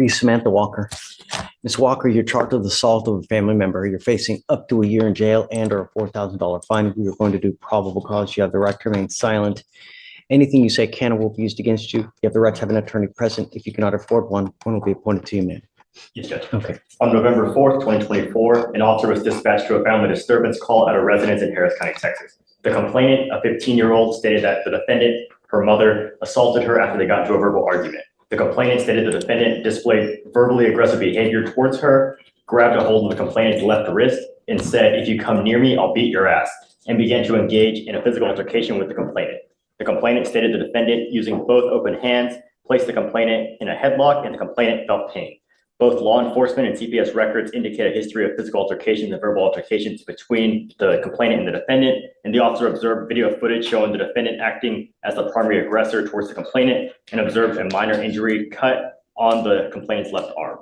Samantha Walker. Ms. Walker, you're charged with assault of a family member. You're facing up to a year in jail and or a $4,000 fine. We are going to do probable cause. You have the right to remain silent. Anything you say can or will be used against you. You have the right to have an attorney present. If you cannot afford one will be appointed to you, ma'am. Yes, Judge. Okay. On November 4th, 2024, an officer was dispatched to a family disturbance call at a residence in Harris County, Texas. The complainant, a 15-year-old, stated that the defendant, her mother, assaulted her after they got into a verbal argument. The complainant stated the defendant displayed verbally aggressive behavior towards her, grabbed a hold of the complainant's left wrist, and said, "If you come near me, I'll beat your ass," and began to engage in a physical altercation with the complainant. The complainant stated the defendant, using both open hands, placed the complainant in a headlock and the complainant felt pain. Both law enforcement and CPS records indicate a history of physical altercations and verbal altercations between the complainant and the defendant, and the officer observed video footage showing the defendant acting as the primary aggressor towards the complainant and observed a minor injury cut on the complainant's left arm.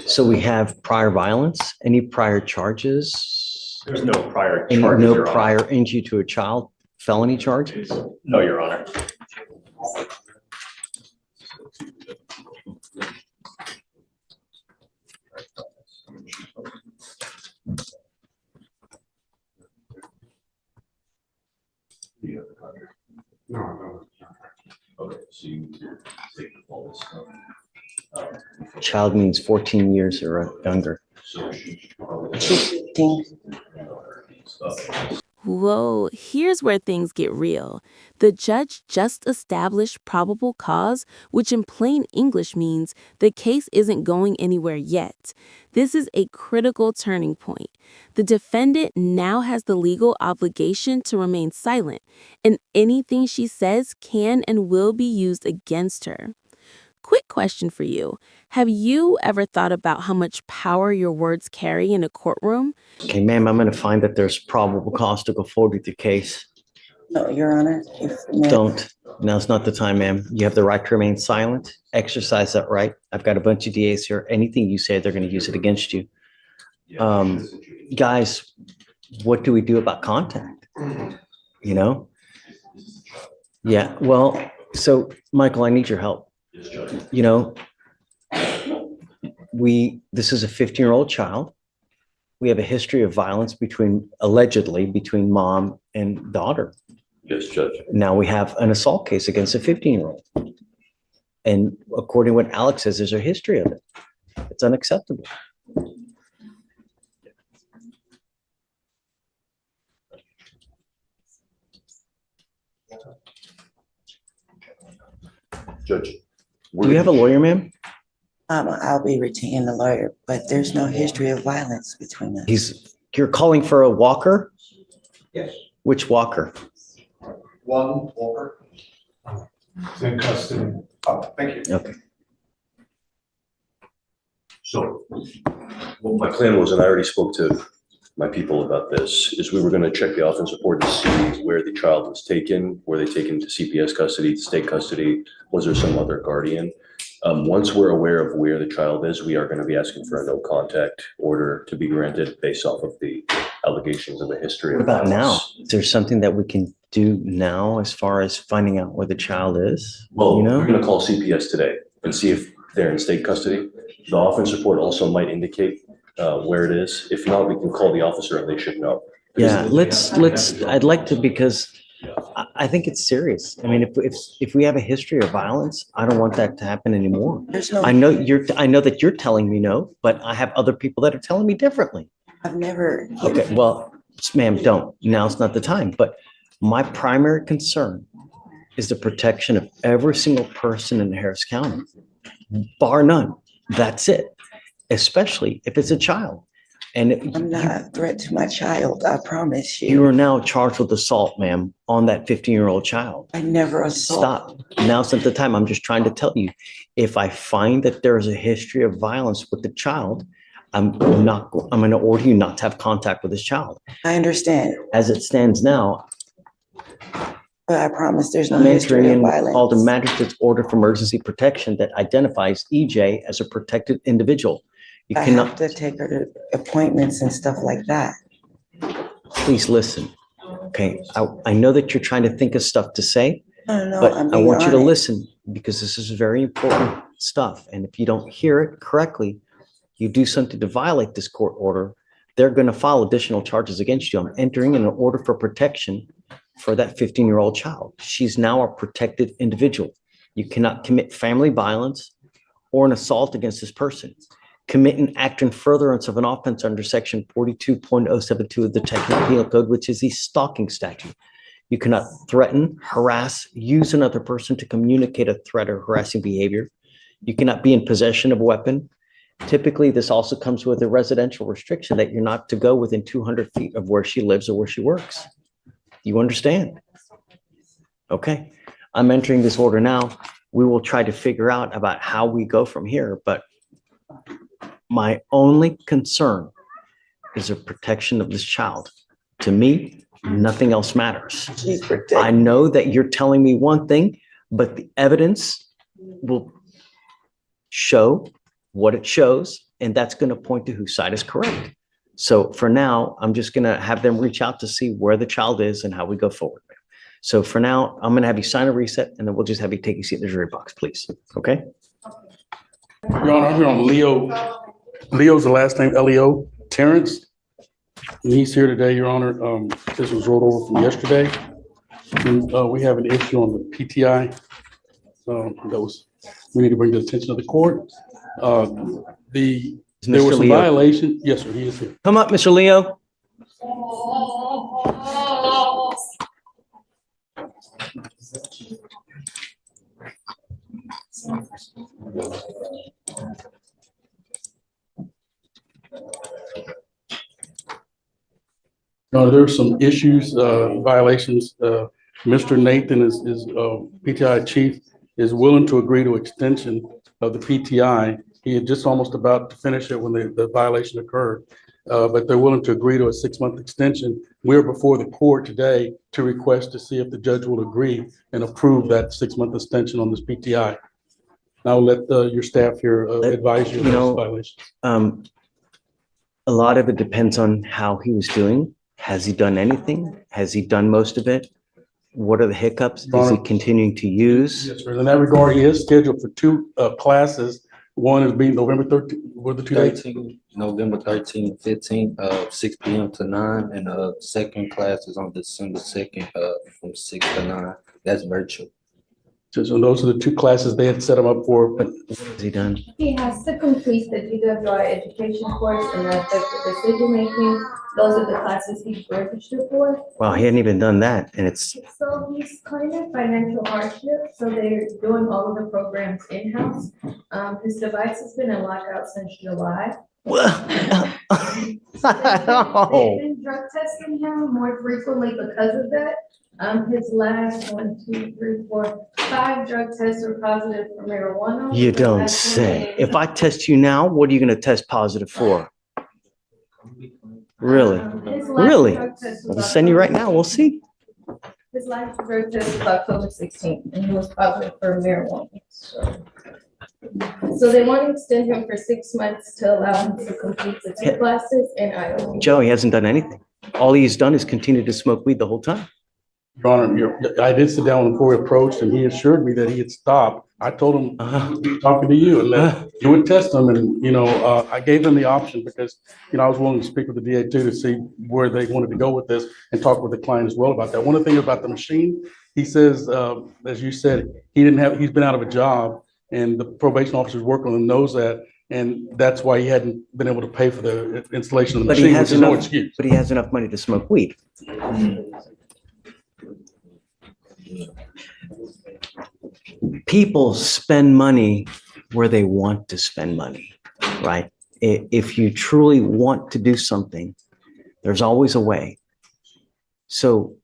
So we have prior violence, any prior charges? There's no prior And charges, no Your Honor. prior injury to a child, felony charges? No, Your Honor. No. Okay, so you take all this stuff. Child means 14 years or younger. So she probably. Whoa, here's where things get real. The judge just established probable cause, which in plain English means the case isn't going anywhere yet. This is a critical turning point. The defendant now has the legal obligation to remain silent, and anything she says can and will be used against her. Quick question for you. Have you ever thought about how much power your words carry in a courtroom? Okay, ma'am, I'm going to find that there's probable cause to go forward with your case. No, Your Honor. Don't. Now's not the time, ma'am. You have the right to remain silent. Exercise that right. I've got a bunch of DAs here. Anything you say, they're going to use it against you. Guys, what do we do about contact? You know? Yeah, well, so Michael, I need your help. You know, this is a 15-year-old child. We have a history of violence allegedly between mom and daughter. Yes, Judge. Now we have an assault case against a 15-year-old. And according to what Alex says, there's a history of it. It's unacceptable. Judge. Do you have a lawyer, ma'am? I'll be retaining a lawyer, but there's no history of violence between us. You're calling for a Walker? Yes. Which Walker? One Walker. It's in custody. Oh, thank you. Okay. So what my plan was, and I already spoke to my people about this, is we were going to check the offense report to see where the child was taken. Were they taken to CPS custody, to state custody? Was there some other guardian? Once we're aware of where the child is, we are going to be asking for a no contact order to be granted based off of the allegations of the history. What about now? Is there something that we can do now as far as finding out where the child is? Well, you know? we're going to call CPS today and see if they're in state custody. The offense report also might indicate where it is. If not, we can call the officer and they should know. Yeah, I'd like to, because I think it's serious. I mean, if we have a history of violence, I don't want that to happen anymore. I know that you're telling me no, but I have other people that are telling me differently. I've never. Okay, well, ma'am, don't. Now's not the time. But my primary concern is the protection of every single person in Harris County, bar none. That's it. Especially if it's a child. And I'm not a threat to my child, I promise you. You are now charged with assault, ma'am, on that 15-year-old child. I never assault. Stop. Now's not the time. I'm just trying to tell you, if I find that there is a history of violence with the child, I'm going to order you not to have contact with this child. I understand. As it stands now, but I promise there's no I'm history entering of in violence. called the magistrate's order for emergency protection that identifies EJ as a protected individual. You I cannot, have to take her to appointments and stuff like that. please listen. Okay, I know that you're trying to think of stuff to say, No, but I'm I being want you to honest. listen because this is very important stuff. And if you don't hear it correctly, you do something to violate this court order, they're going to file additional charges against you. I'm entering in an order for protection for that 15-year-old child. She's now a protected individual. You cannot commit family violence or an assault against this person. Commit an act in furtherance of an offense under section 42.072 of the Technical Penal Code, which is the stalking statute. You cannot threaten, harass, use another person to communicate a threat or harassing behavior. You cannot be in possession of a weapon. Typically, this also comes with a residential restriction that you're not to go within 200 feet of where she lives or where she works. You understand? Okay, I'm entering this order now. We will try to figure out about how we go from here, but my only concern is the protection of this child. To me, nothing else matters. She's I protected. know that you're telling me one thing, but the evidence will show what it shows, and that's going to point to whose side is correct. So for now, I'm just going to have them reach out to see where the child is and how we go forward. So for now, I'm going to have you sign a reset, and then we'll just have you take a seat in the jury box, please. Okay? Your Honor, I'm here on Leo. Leo's the last name, Leo Terrence. And he's here today, Your Honor. This was rolled over from yesterday. And we have an issue on the PTI. We need to bring to the attention of the court. There was Mr. some Leo, violation. Yes, sir, he is here. come up, Mr. Leo. There's some issues, violations. Mr. Nathan is PTI chief is willing to agree to extension of the PTI. He had just almost about to finish it when the violation occurred. But they're willing to agree to a 6-month extension. We're before the court today to request to see if the judge will agree and approve that 6-month extension on this PTI. I'll let your staff here advise you of those violations. A lot of it depends on how he was doing. Has he done anything? Has he done most of it? What are the hiccups? Is he continuing to use? Yes, sir. In that regard, he is scheduled for 2 classes. One is being November 13th. What are the 2 dates? November 13th, 15th, 6 p.m. to 9, and second class is on December 2nd, from 6 to 9. That's virtual. So those are the 2 classes they had set him up for. But what has he done? He has to complete the DWI education course and the effective decision making. Those are the classes he's registered for. Wow, he hadn't even done that, and it's So he's kind of financial hardship, so they're doing all of the programs in-house. His device has been in lockout since July. They've been drug testing him more frequently because of that. His last 5 drug tests were positive for marijuana. You The don't last one say. is, If I test you now, what are you going to test positive for? Really? his last Really? drug test was I'll send you right now. We'll see. His last drug test was October 16th, and he was positive for marijuana. So they want to extend him for 6 months to allow him to complete the 2 classes in Iowa. Joe, he hasn't done anything. All he's done is continue to smoke weed the whole time. Your Honor, I did sit down before we approached, and he assured me that he had stopped. I told him, talking to you, and that you would test him, and, I gave them the option because, I was willing to speak with the DA too to see where they wanted to go with this and talk with the client as well about that. One of the things about the machine, he says, as you said, he's been out of a job, and the probation officer's working on him, knows that, and that's why he hadn't been able to pay for the installation of the But he machine, which has is no enough, excuse. but he has enough money to smoke weed. People spend money where they want to spend money, right? If you truly want to do something, there's always a way. So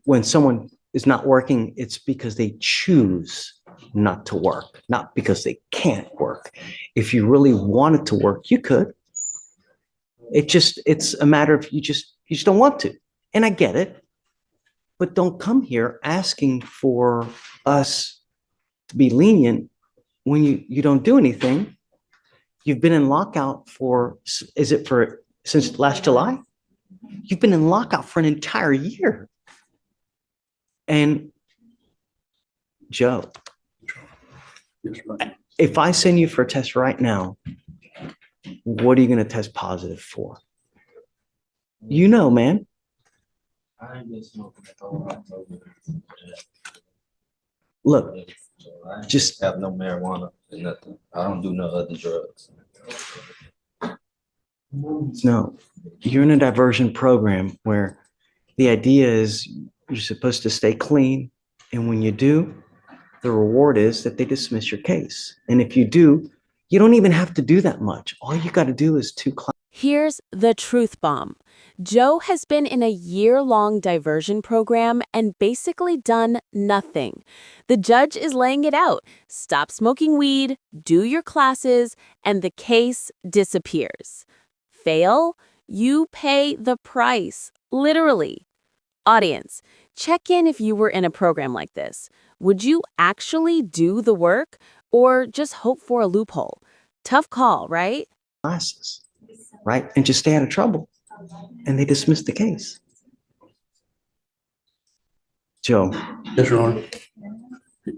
when someone is not working, it's because they choose not to work, not because they can't work. If you really wanted to work, you could. It's a matter of you just don't want to. And I get it. But don't come here asking for us to be lenient when you don't do anything. You've been in lockout since last July? You've been in lockout for an entire year. And Joe, Yes, sir. if I send you for a test right now, what are you going to test positive for? You know, man. I ain't been smoking at all October. Look, So I just- have no marijuana or nothing. I don't do no other drugs. no, you're in a diversion program where the idea is you're supposed to stay clean. And when you do, the reward is that they dismiss your case. And if you do, you don't even have to do that much. All you got to do is Here's the truth bomb. Joe has been in a year-long diversion program and basically done nothing. The judge is laying it out. Stop smoking weed, do your classes, and the case disappears. Fail? You pay the price, literally. Audience, check in if you were in a program like this. Would you actually do the work or just hope for a loophole? Tough call, right? classes, right? And just stay out of trouble. And they dismiss the case. Joe, Yes, Your Honor.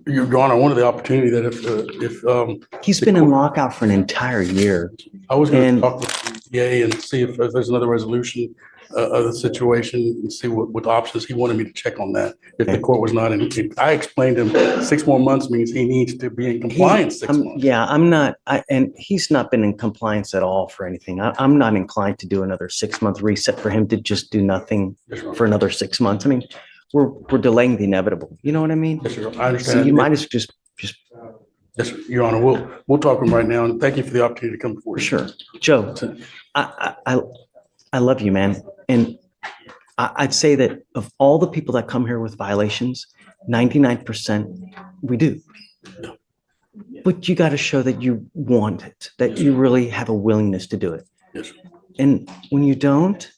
Your Honor, I wanted the opportunity that if he's been in lockout for an entire year. I was going And- to talk with the DA and see if there's another resolution of the situation and see what options he wanted me to check on that. If the Okay. court was not in, I explained to him 6 more months means he needs to be in compliance 6 months. Yeah, I'm not, and he's not been in compliance at all for anything. I'm not inclined to do another 6-month reset for him to just do nothing Yes, Your Honor. for another 6 months. I mean, we're delaying the inevitable. You know what I mean? Yes, Your Honor. I So understand. you might as just Yes, sir. Your Honor, we'll talk to him right now, and thank you for the opportunity to come before for you. sure. Joe, I love you, man. And I'd say that of all the people that come here with violations, 99% we do. But you got to show that you want it, that you really have a willingness to do it. Yes, sir. And when you don't,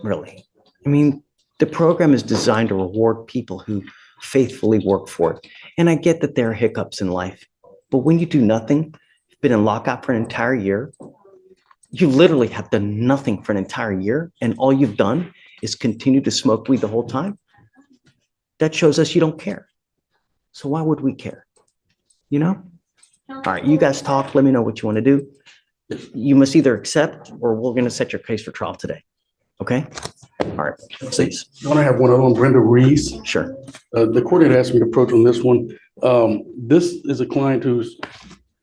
really, I mean, the program is designed to reward people who faithfully work for it. And I get that there are hiccups in life, but when you do nothing, you've been in lockout for an entire year, you literally have done nothing for an entire year, and all you've done is continue to smoke weed the whole time. That shows us you don't care. So why would we care? You know? All right, you guys talk. Let me know what you want to do. You must either accept or we're going to set your case for trial today. Okay? All right, please. Your Honor, I have one other one, Brenda Reese. Sure. The court had asked me to approach on this one. This is a client who's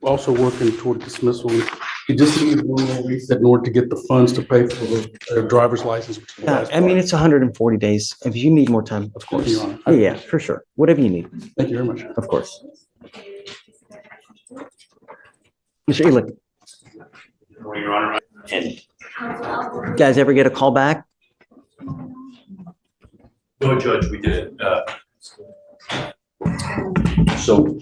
also working toward dismissal. He just needs one more reset in order to get the funds to pay for the driver's license. Which is the Yeah, last I mean, part. it's 140 days. If you need more time, of course. Your Honor. Yeah, for sure. Whatever you need, Thank you very much. of course. Mr. Elick. And you guys ever get a call back? No, Judge, we did. So,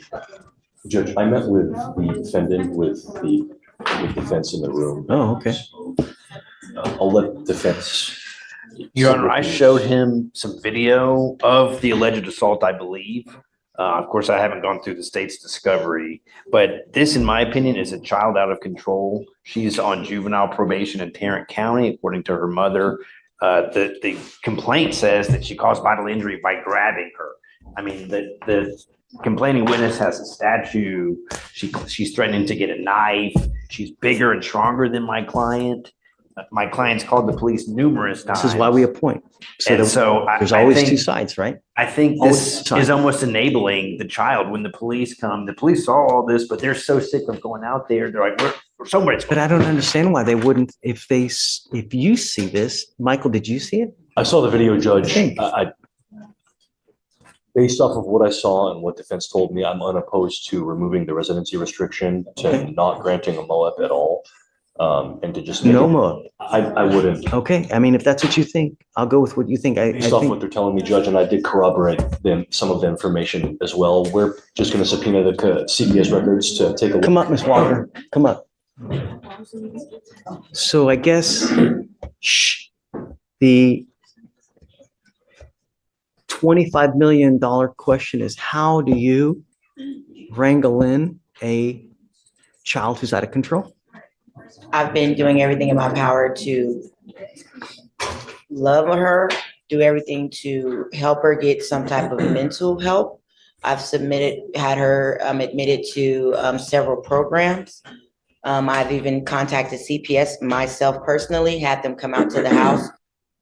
Judge, I met with the defendant with defense in the room. Oh, okay. I'll let defense. Your Honor, I showed him some video of the alleged assault, I believe. Of course, I haven't gone through the state's discovery, but this, in my opinion, is a child out of control. She's on juvenile probation in Tarrant County, according to her mother. The complaint says that she caused bodily injury by grabbing her. I mean, the complaining witness has a statue. She's threatening to get a knife. She's bigger and stronger than my client. My client's called the police numerous times. This is why we appoint. And so There's I always think- two sides, right? I think Always this time. is almost enabling the child when the police come. The police saw all this, but they're so sick of going out there. They're like, we're somebody's. But I don't understand why they wouldn't, if you see this, Michael, did you see it? I saw the video, Judge. Okay. Based off of what I saw and what defense told me, I'm unopposed to removing the residency restriction, to not granting a MOAP at all, and to just. No more. I wouldn't. Okay, I mean, if that's what you think, I'll go with what you think. I Based off what think, they're telling me, Judge, and I did corroborate some of the information as well. We're just going to subpoena the CPS records to take a look. come up, Ms. Walker, come up. So I guess, the $25 million question is, how do you wrangle in a child who's out of control? I've been doing everything in my power to love her, do everything to help her get some type of mental help. I've had her admitted to several programs. I've even contacted CPS myself personally, had them come out to the house.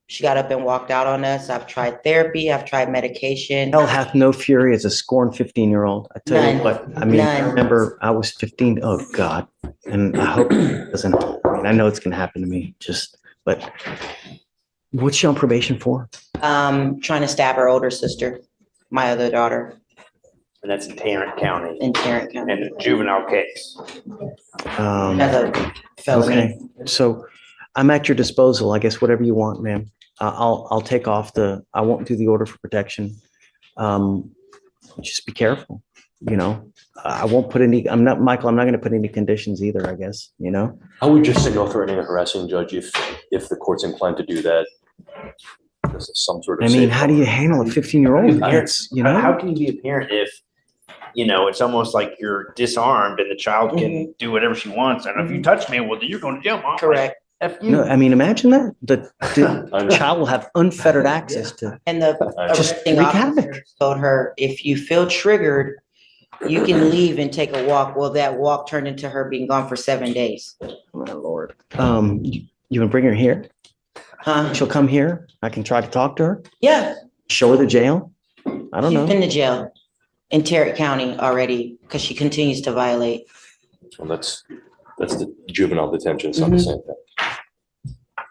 She got up and walked out on us. I've tried therapy. I've tried medication. Hell hath no fury as a scorned 15-year-old. I tell you None. what, I mean, I None. remember I was 15. Oh God. And I hope it doesn't, I mean, I know it's going to happen to me but what's she on probation for? Trying to stab her older sister, my other daughter And that's in Tarrant County in Tarrant County. and a juvenile case. Another felony. Okay, so I'm at your disposal. I guess whatever you want, ma'am. I'll take off I won't do the order for protection. Just be careful, you know. I won't put any, I'm not going to put any conditions either, I guess, you know. I would just say no threatening or harassing, Judge, if the court's inclined to do that. This is some sort of. I mean, how do you handle a 15-year-old? That's, you know. How can you be a parent if, you know, it's almost like you're disarmed and the child can do whatever she wants. And if you touch me, well, then you're going to jail, mom. Correct. F you. No, I mean, imagine that. The child will have unfettered access to. And the Just arresting wreak officer havoc. told her, if you feel triggered, you can leave and take a walk. Well, that walk turned into her being gone for 7 days. My Lord. You would bring her here? Huh? She'll come here. I can try to talk to her. Yeah. Show her the jail. I don't She's know. been to jail in Tarrant County already because she continues to violate. Well, that's the juvenile detention. It's not the same thing.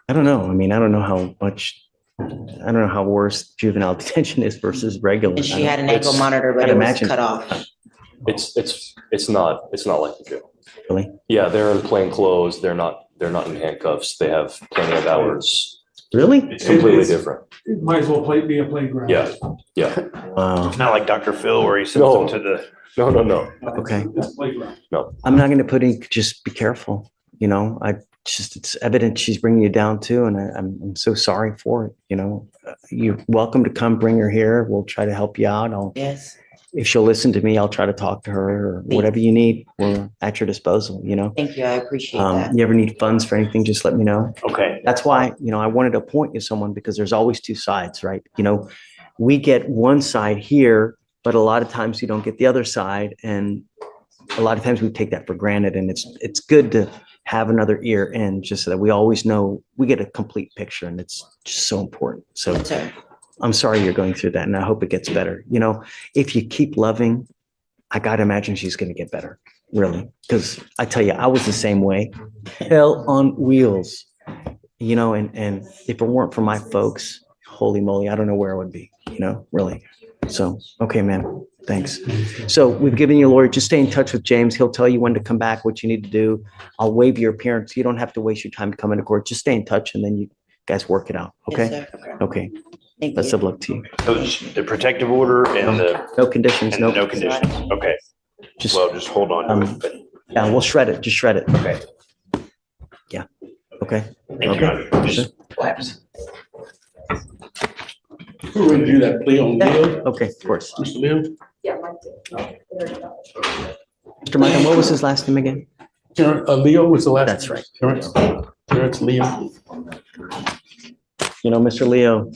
I don't know. I mean, I don't know how worse juvenile detention is versus regular. And she had an ankle monitor, but I'd it was imagine. cut off. It's not like the jail. Really? Yeah, they're in plain clothes. They're not in handcuffs. They have plenty of hours. Really? It's completely different. It might as well be a playground. Yeah, yeah. Wow. It's not like Dr. Phil where he sends No. them to the. No. Okay. It's a playground. I'm not going to put any, just be careful. You know, it's evident she's bringing you down too. And I'm so sorry for it. You know, you're welcome to come bring her here. We'll try to help you out. Yes. If she'll listen to me, I'll try to talk to her or whatever you need. We're at your disposal, you know. Thank you. I appreciate that. You ever need funds for anything, just let me know. Okay. That's why, you know, I wanted to appoint you someone because there's always two sides, right? You know, we get one side here, but a lot of times you don't get the other side. And a lot of times we take that for granted. And it's good to have another ear in just so that we always know we get a complete picture. And it's just so important. So Yes, sir. I'm sorry you're going through that. And I hope it gets better. You know, if you keep loving, I got to imagine she's going to get better. Really. Because I tell you, I was the same way. Hell on wheels. You know, and if it weren't for my folks, holy moly, I don't know where I would be, you know, really. So, okay, man, thanks. So we've given you a lawyer. Just stay in touch with James. He'll tell you when to come back, what you need to do. I'll waive your appearance. You don't have to waste your time to come into court. Just stay in touch and then you guys work it out. Okay? Yes, sir. Okay. Thank Best you. of luck to you. So it's the protective order and the, No conditions, and no. no conditions. Okay. Just, Well, just hold on to it. But yeah, we'll shred it. Just shred it. okay. Okay? Thank you. Okay. Honor. Just lapse. We're going to do that plea on Leo, Okay, of course. Mr. Leo. Mr. Michael, what was his last name again? Leo was the last. That's right. Terrence Leo. You know, Mr. Leo,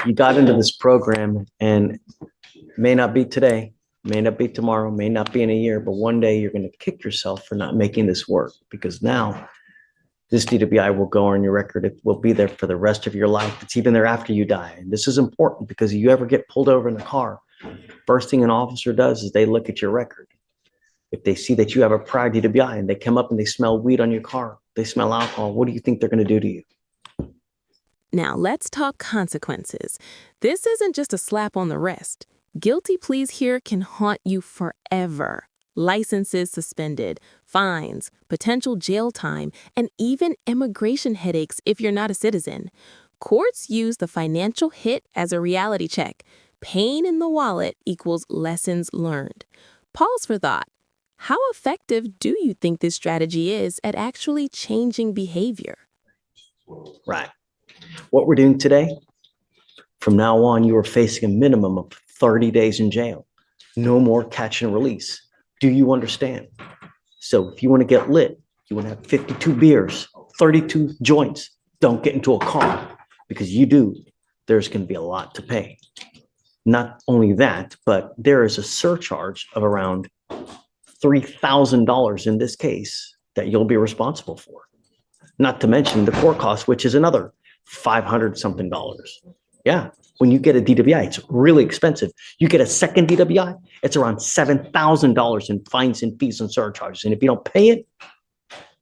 you got into this program and may not be today, may not be tomorrow, may not be in a year, but one day you're going to kick yourself for not making this work because now this DWI will go on your record. It will be there for the rest of your life. It's even there after you die. And this is important because if you ever get pulled over in the car, first thing an officer does is they look at your record. If they see that you have a prior DWI and they come up and they smell weed on your car, they smell alcohol, what do you think they're going to do to you? Now let's talk consequences. This isn't just a slap on the wrist. Guilty pleas here can haunt you forever. Licenses suspended, fines, potential jail time, and even immigration headaches if you're not a citizen. Courts use the financial hit as a reality check. Pain in the wallet equals lessons learned. Pause for thought. How effective do you think this strategy is at actually changing behavior? Right. What we're doing today, from now on, you are facing a minimum of 30 days in jail. No more catch and release. Do you understand? So if you want to get lit, You want to have 52 beers, 32 joints. Don't get into a car because you do, there's going to be a lot to pay. Not only that, but there is a surcharge of around $3,000 in this case that you'll be responsible for. Not to mention the court cost, which is another 500 something dollars. Yeah, when you get a DWI, it's really expensive. You get a second DWI, it's around $7,000 in fines and fees and surcharges. And if you don't pay it,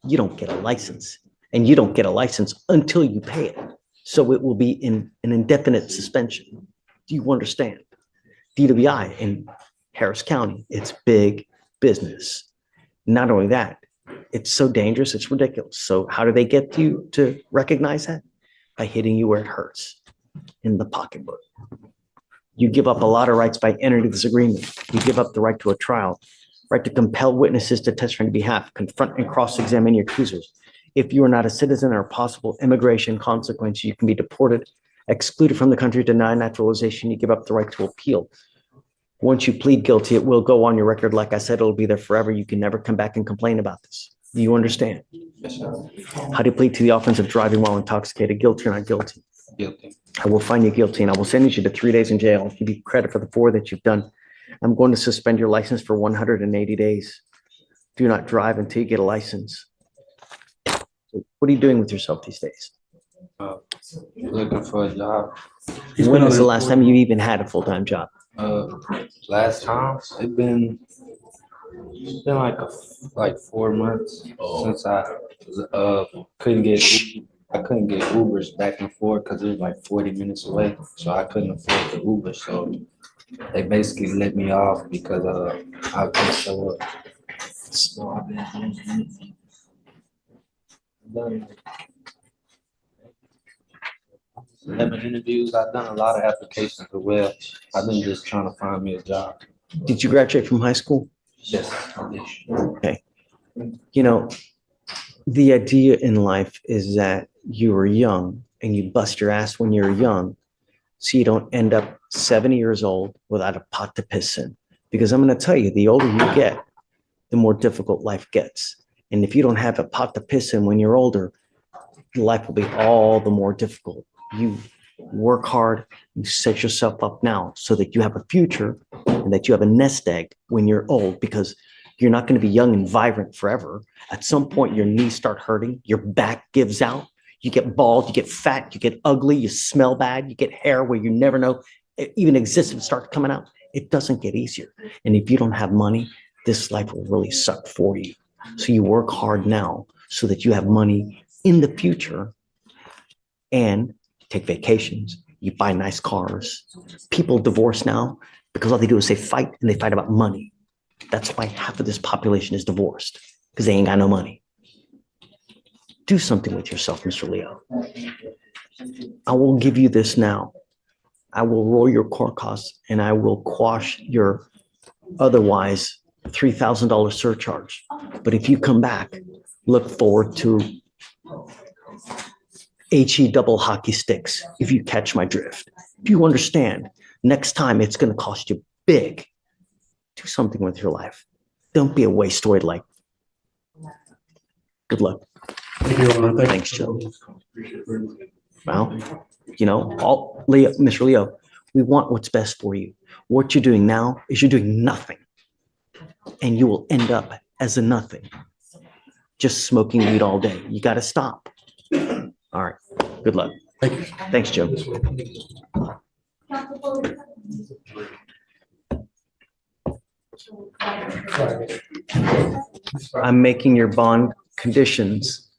you don't get a license. And you don't get a license until you pay it. So it will be in an indefinite suspension. Do you understand? DWI in Harris County, it's big business. Not only that, it's so dangerous, it's ridiculous. So how do they get you to recognize that? By hitting you where it hurts, in the pocketbook. You give up a lot of rights by entering this agreement. You give up the right to a trial, right to compel witnesses to testify on your behalf, confront and cross-examine your accusers. If you are not a citizen or possible immigration consequence, you can be deported, excluded from the country, denied naturalization. You give up the right to appeal. Once you plead guilty, it will go on your record. Like I said, it'll be there forever. You can never come back and complain about this. Do you understand? Yes, sir. How do you plead to the offense of driving while intoxicated? Guilty or not guilty? Guilty. I will find you guilty and I will sentence you to 3 days in jail. I'll give you credit for the 4 that you've done. I'm going to suspend your license for 180 days. Do not drive until you get a license. So what are you doing with yourself these days? Looking for a job. When was the last time you even had a full-time job? Last time it's been like 4 months since I couldn't get Ubers back and forth because it was like 40 minutes away, so I couldn't afford the Uber. So they basically let me off because I couldn't show up. So I've been done 11 interviews. I've done a lot of applications as well. I've been just trying to find me a job. Did you graduate from high school? Yes. Okay. You know, the idea in life is that you were young and you bust your ass when you're young so you don't end up 70 years old without a pot to piss in. Because I'm going to tell you, the older you get, the more difficult life gets. And if you don't have a pot to piss in when you're older, life will be all the more difficult. You work hard, you set yourself up now so that you have a future and that you have a nest egg when you're old, because you're not going to be young and vibrant forever. At some point, your knees start hurting, your back gives out, you get bald, you get fat, you get ugly, you smell bad, you get hair where you never know it even exists and starts coming out. It doesn't get easier. And if you don't have money, this life will really suck for you. So you work hard now so that you have money in the future, and take vacations, you buy nice cars. People divorce now because all they do is they fight, and they fight about money. That's why half of this population is divorced, because they ain't got no money. Do something with yourself, Mr. Leo. I will give you this now. I will roll your court costs and I will quash your otherwise $3,000 surcharge. But if you come back, look forward to HE double hockey sticks, if you catch my drift. If you understand, next time it's going to cost you big. Do something with your life. Don't be a wasteoid like. Good luck. Thank you, Your Honor. Thanks, Joe. Well, you know, Leo, Mr. Leo, we want what's best for you. What you're doing now is you're doing nothing, and you will end up as a nothing, just smoking weed all day. You got to stop. All right. Good luck. Thank you. Thanks, Joe. I'm making your bond conditions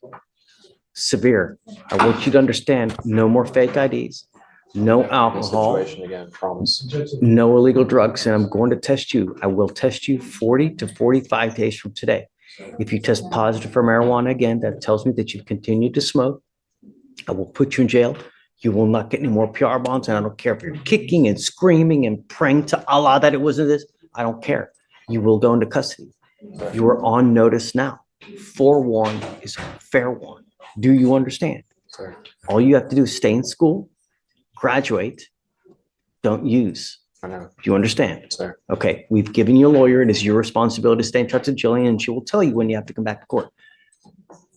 severe. I want you to understand, no more fake IDs, no alcohol, Again, promise. no illegal drugs, and I'm going to test you. I will test you 40 to 45 days from today. If you test positive for marijuana again, that tells me that you've continued to smoke. I will put you in jail. You will not get any more PR bonds, and I don't care if you're kicking and screaming and praying to Allah that it wasn't this. I don't care. You will go into custody. You are on notice now. Forewarned is fair warned. Do you understand? Sir. All you have to do is stay in school, graduate, don't use. I know. Do you understand? Sir. Okay, we've given you a lawyer. It is your responsibility to stay in touch with Jillian, and she will tell you when you have to come back to court.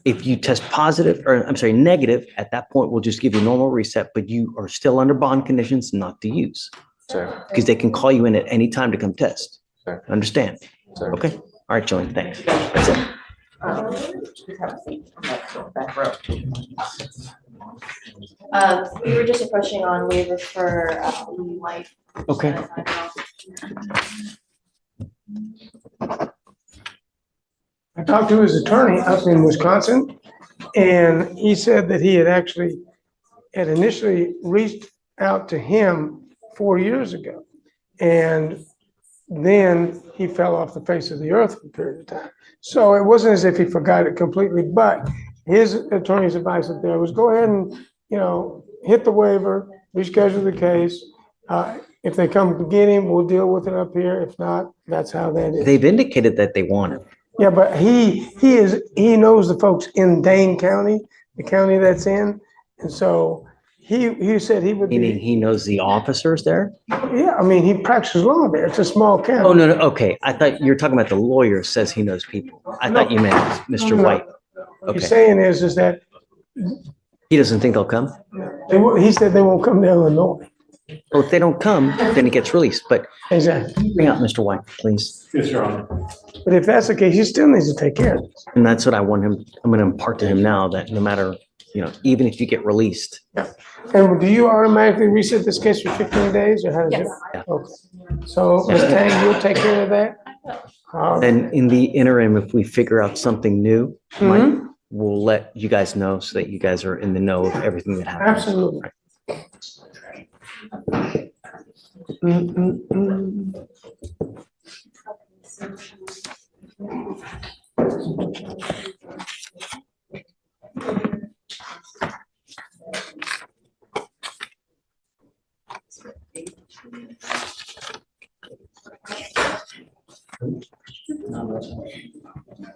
If you test positive, or I'm sorry, negative, at that point, we'll just give you normal reset, but you are still under bond conditions not to use. Sir, Because they can call you in at any time to come test. Sure. Understand? sir. Okay. All right, Jillian, thanks. That's it. We were just approaching on waiver for life. Okay. I talked to his attorney up in Wisconsin, and he said that he had initially reached out to him 4 years ago. And then he fell off the face of the earth for a period of time. So it wasn't as if he forgot it completely, but his attorney's advice up there was go ahead and, hit the waiver, reschedule the case. If they come to get him, we'll deal with it up here. If not, that's how that is. They've indicated that they want it. Yeah, but he knows the folks in Dane County, the county that's in. And so he said he would Meaning be, he knows the officers there? yeah, I mean, he practices law there. It's a small county. Oh, no, no, okay. I thought you were talking about the lawyer says he knows people. I thought you meant Mr. No. White. What he's Okay. saying is that He doesn't think they'll come? he said they won't come to Illinois. Well, if they don't come, then it gets released. But Exactly. bring out Mr. White, please. Yes, Your Honor. But if that's the case, he still needs to take care of this. And that's what I want him, I'm gonna impart to him now that no matter, even if you get released, And do you automatically reset this case for 15 days or how does it? Yes. Okay. So Ms. Tang, you'll take care of that? and in the interim, if we figure out something new, Mike, Mhm. we'll let you guys know so that you guys are in the know of everything that happens. Absolutely.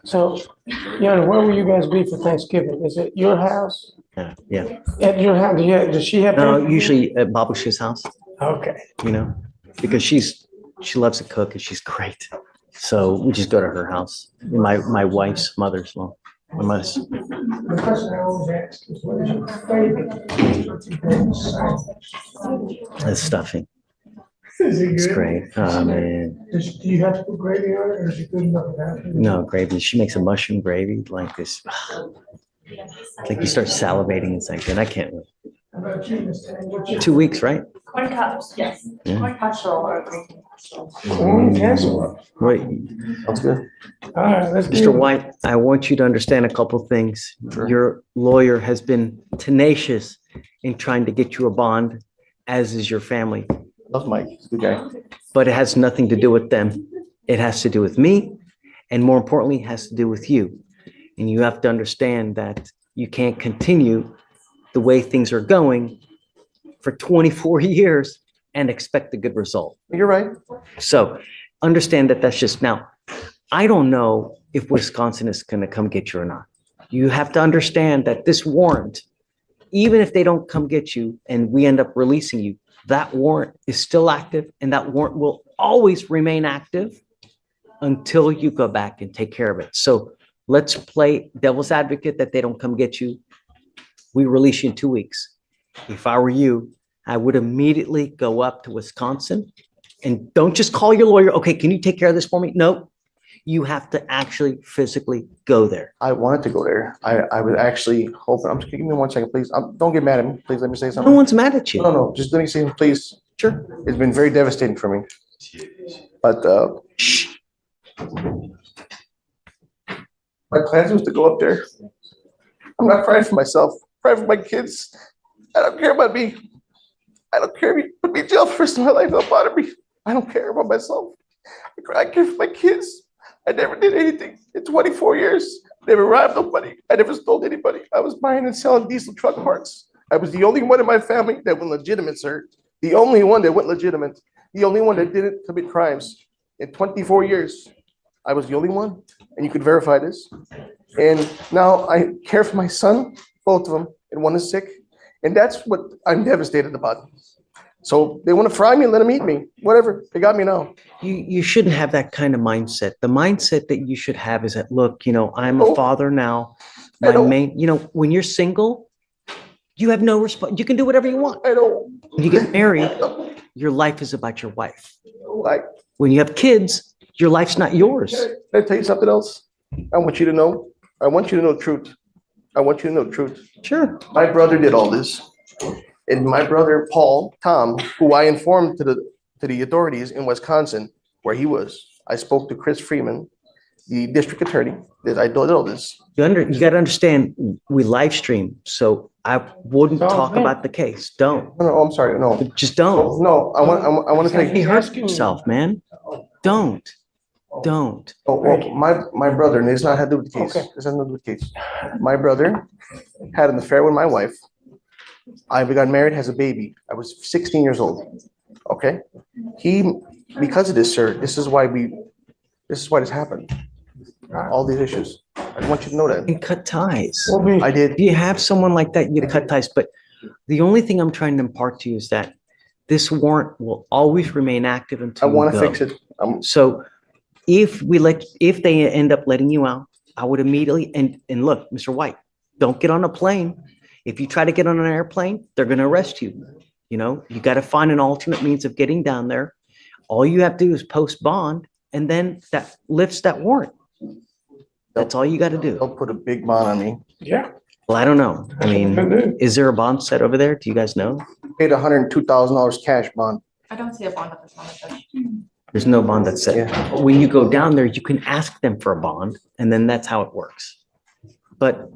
So, Yana, where will you guys be for Thanksgiving? Is it your house? Yeah. At your house? Does she have? No, Thanksgiving? usually at Babusha's house, Okay. because she loves to cook and she's great. So we just go to her house. My wife's mother's, well, my mother's. The question I always ask is what is your favorite? That's stuffing. Is it It's good? great. Oh, man. Do you have to put gravy on it or is it good enough without it? No, gravy. She makes a mushroom gravy like this. It's like you start salivating. It's like, and I can't wait. How about you, Ms. Tang? What's your 2 weeks, right? Corn cups, yes. Yeah. Corn casserole or green casserole. corn casserole? Wait, Sounds good. All right, let's Mr. get White, I want you to understand a couple things. Your lawyer has been tenacious in trying to get you a bond, as is your family. Love Mike. He's a good guy. But it has nothing to do with them. It has to do with me, and more importantly, it has to do with you. And you have to understand that you can't continue the way things are going for 24 years and expect a good result. You're right. So understand that that's just now. I don't know if Wisconsin is going to come get you or not. You have to understand that this warrant, even if they don't come get you and we end up releasing you, that warrant is still active and that warrant will always remain active until you go back and take care of it. So let's play devil's advocate that they don't come get you. We release you in 2 weeks. If I were you, I would immediately go up to Wisconsin and don't just call your lawyer. Okay, can you take care of this for me? No, you have to actually physically go there. I wanted to go there. I was actually hoping, give me 1 second, please. Don't get mad at me. Please let me say No something. one's mad at you. No, just let me say, please. Sure. It's been very devastating for me. But my plans was to go up there. I'm not crying for myself, I'm crying for my kids. I don't care about me. I don't care if you put me in jail for the rest of my life. Don't bother me. I don't care about myself. I care for my kids. I never did anything in 24 years. Never robbed nobody. I never stole anybody. I was buying and selling diesel truck parts. I was the only one in my family that went legitimate, sir. The only one that went legitimate. The only one that didn't commit crimes in 24 years. I was the only one, and you could verify this. And now I care for my son, both of them, and one is sick. And that's what I'm devastated about. So they want to fry me and let them eat me. Whatever, they got me now. You shouldn't have that kind of mindset. The mindset that you should have is that, look, I'm a father now. I don't- when you're single, you have no response. You can do whatever you want. I don't When you get married, your life is about your wife. like. When you have kids, your life's not yours. Can I tell you something else? I want you to know. I want you to know the truth. I want you to know the truth. Sure. My brother did all this. And my brother, Tom, who I informed to the authorities in Wisconsin where he was. I spoke to Chris Freeman, the district attorney, that I did all this. You got to understand, we live stream, so I wouldn't talk about the case. Don't. No, I'm sorry, no. Just don't. No, I want to tell He you. hurt himself, man. Don't. My brother, and it's not had to do with the case. Okay. It's nothing to do with the case. My brother had an affair with my wife. I got married, has a baby. I was 16 years old. Okay? Because of this, sir, this is why this happened. All these issues. I want you to know that. And cut ties. I did. If you have someone like that, you cut ties. But the only thing I'm trying to impart to you is that this warrant will always remain active I until want you to go. fix it. So if they end up letting you out, I would immediately, and look, Mr. White, don't get on a plane. If you try to get on an airplane, they're going to arrest you. You got to find an alternate means of getting down there. All you have to do is post bond, and then that lifts that warrant. That's all you got to do. They'll put a big bond on me. Yeah. Well, I don't know. I mean, is there a bond set over there? Do you guys know? Paid $102,000 cash bond. I don't see a bond at this moment, Judge. There's no bond that's set. Yeah. When you go down there, you can ask them for a bond, and then that's how it works. But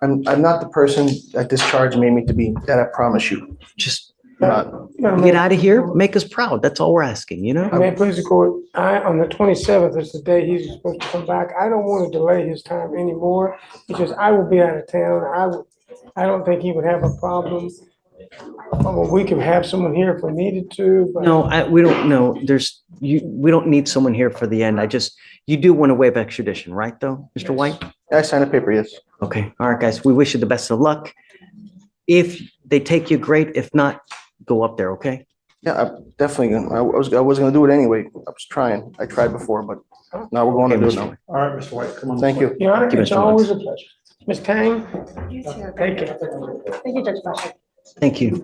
I'm not the person that this charge made me to be, that I promise you. just Not. get out of here, make us proud. That's all we're asking, May it please the court, on the 27th is the day he's supposed to come back. I don't want to delay his time anymore because I will be out of town. I don't think he would have a problem. We can have someone here if we needed to, but. No, we don't know. We don't need someone here for the end. You do want to waive extradition, right though, Mr. White? I signed a paper, yes. Okay, all right, guys, we wish you the best of luck. If they take you, great. If not, go up there, okay? Yeah, I'm definitely gonna, I was gonna do it anyway. I was trying. I tried before, but now we're going to do it now. All right, Mr. White, come on. Thank you. Your Honor, Thank you, it's Mr. always a pleasure. Ms. Tang? You too. Thank you. Thank you, Judge Fleischer. Thank you.